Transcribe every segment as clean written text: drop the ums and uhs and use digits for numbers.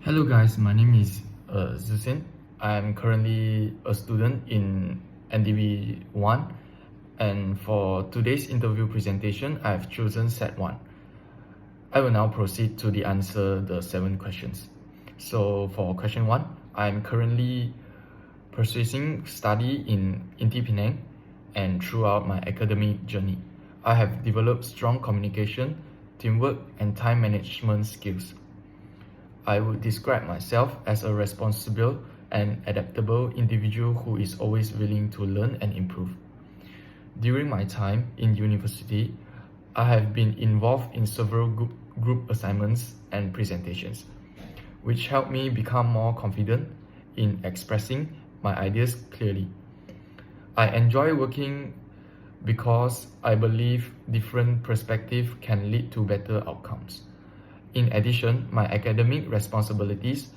Hello guys, my name is Zusin. I'm currently a student in NDB 1, and for today's interview presentation, I've chosen set 1. I will now proceed to answer the 7 questions. So for question 1, I'm currently pursuing study in INTI Penang, and throughout my academic journey, I have developed strong communication, teamwork, and time management skills. I would describe myself as a responsible and adaptable individual who is always willing to learn and improve. During my time in university, I have been involved in several group assignments and presentations, which helped me become more confident in expressing my ideas clearly. I enjoy working because I believe different perspectives can lead to better outcomes. In addition, my academic responsibilities,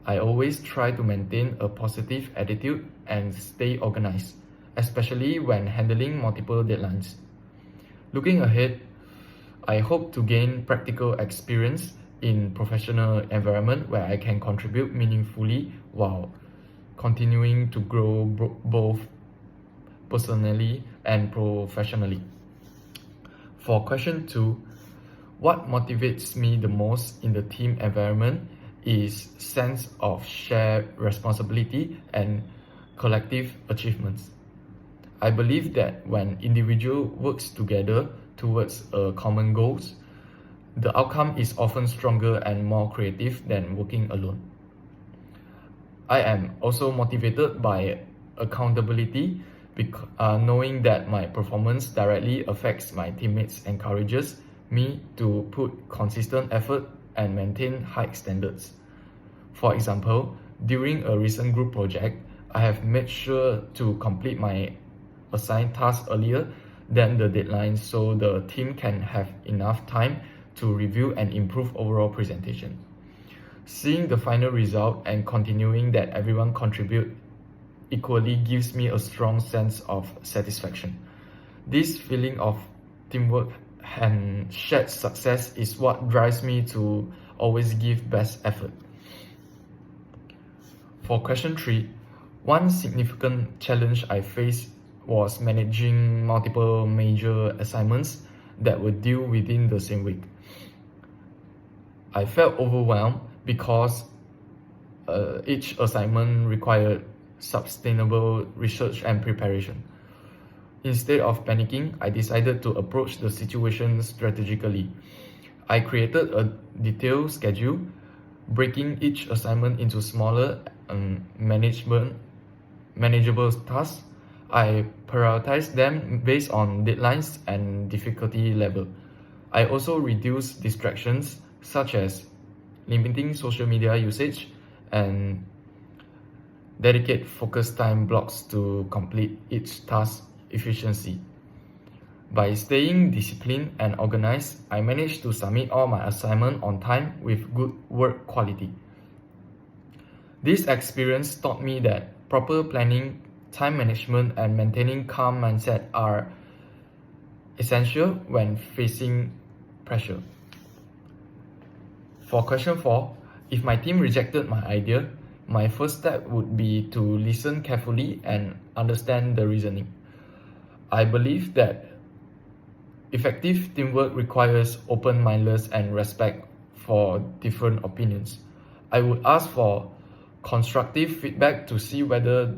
I always try to maintain a positive attitude and stay organized, especially when handling multiple deadlines. Looking ahead, I hope to gain practical experience in professional environment where I can contribute meaningfully while continuing to grow both personally and professionally. For question 2, what motivates me the most in the team environment is sense of shared responsibility and collective achievements. I believe that when individual works together towards a common goals, the outcome is often stronger and more creative than working alone. I am also motivated by accountability, knowing that my performance directly affects my teammates encourages me to put consistent effort and maintain high standards. For example, during a recent group project, I have made sure to complete my assigned task earlier than the deadline so the team can have enough time to review and improve overall presentation. Seeing the final result and continuing that everyone contribute equally gives me a strong sense of satisfaction. This feeling of teamwork and shared success is what drives me to always give best effort. For question 3, one significant challenge I faced was managing multiple major assignments that were due within the same week. I felt overwhelmed because each assignment required sustainable research and preparation. Instead of panicking, I decided to approach the situation strategically. I created a detailed schedule, breaking each assignment into smaller manageable tasks. I prioritized them based on deadlines and difficulty level. I also reduced distractions such as limiting social media usage and dedicate focus time blocks to complete each task efficiency. By staying disciplined and organized, I managed to submit all my assignments on time with good work quality. This experience taught me that proper planning, time management, and maintaining calm mindset are essential when facing pressure. For question 4, if my team rejected my idea, my first step would be to listen carefully and understand the reasoning. I believe that effective teamwork requires open-mindedness and respect for different opinions. I would ask for constructive feedback to see whether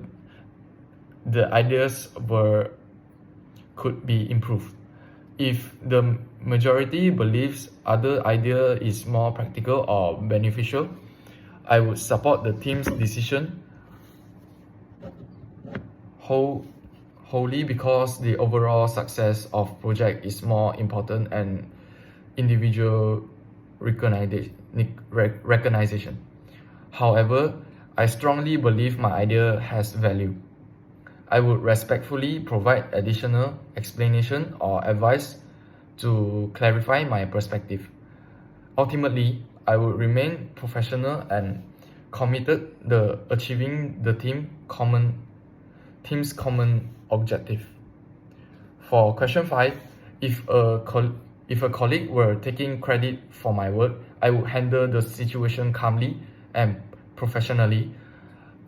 the ideas could be improved. If the majority believes other idea is more practical or beneficial, I would support the team's decision wholly because the overall success of project is more important and individual recognition. However, I strongly believe my idea has value. I would respectfully provide additional explanation or advice to clarify my perspective. Ultimately, I would remain professional and committed to achieving the team's common objective. For question 5, if a colleague were taking credit for my work, I would handle the situation calmly and professionally.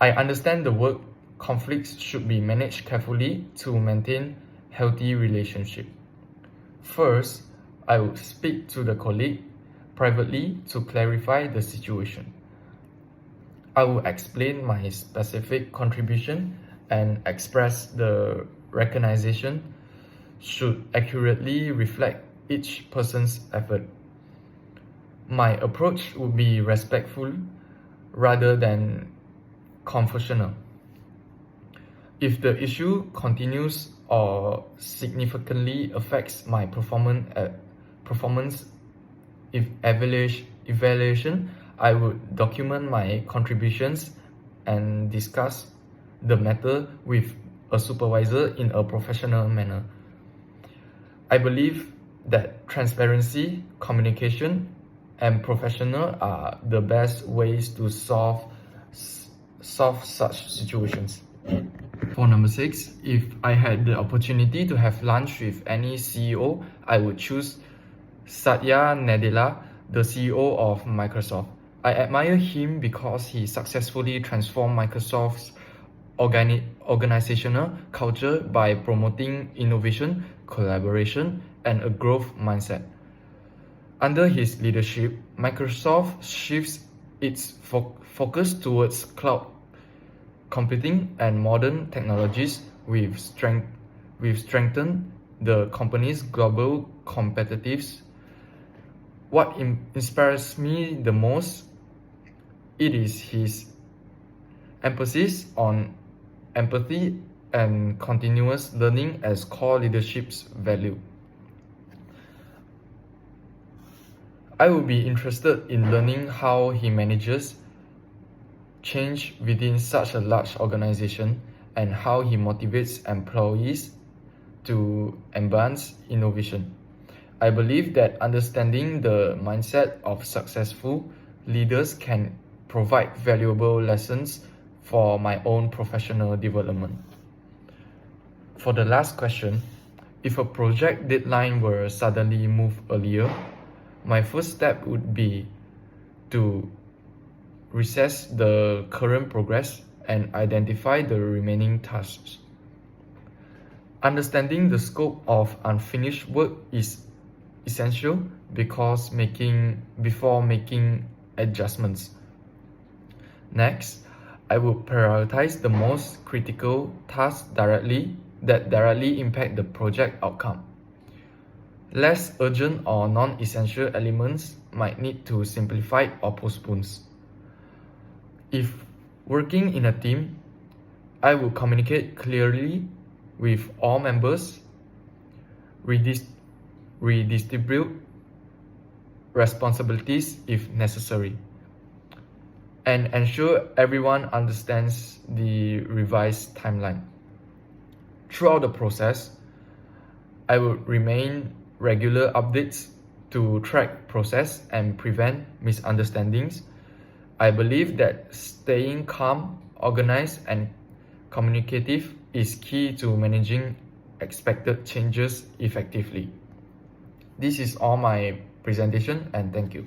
I understand the work conflicts should be managed carefully to maintain healthy relationship. First, I would speak to the colleague privately to clarify the situation. I will explain my specific contribution and express the recognition should accurately reflect each person's effort. My approach would be respectful rather than confrontational. If the issue continues or significantly affects my performance evaluation, I would document my contributions and discuss the matter with a supervisor in a professional manner. I believe that transparency, communication, and professional are the best ways to solve such situations. For number 6, if I had the opportunity to have lunch with any CEO, I would choose Satya Nadella, the CEO of Microsoft. I admire him because he successfully transformed Microsoft's organizational culture by promoting innovation, collaboration, and a growth mindset. Under his leadership, Microsoft shifts its focus towards cloud computing and modern technologies. We've strengthened the company's global competitiveness. What inspires me the most, it is his emphasis on empathy and continuous learning as core leadership's value. I would be interested in learning how he manages change within such a large organization and how he motivates employees to advance innovation. I believe that understanding the mindset of successful leaders can provide valuable lessons for my own professional development. For the last question, if a project deadline were suddenly moved earlier, my first step would be to reassess the current progress and identify the remaining tasks. Understanding the scope of unfinished work is essential before making adjustments. Next, I will prioritize the most critical tasks that directly impact the project outcome. Less urgent or non-essential elements might need to simplify or postpone. If working in a team, I will communicate clearly with all members, redistribute responsibilities if necessary, and ensure everyone understands the revised timeline. Throughout the process, I will remain regular updates to track process and prevent misunderstandings. I believe that staying calm, organized, and communicative is key to managing expected changes effectively. This is all my presentation, and thank you.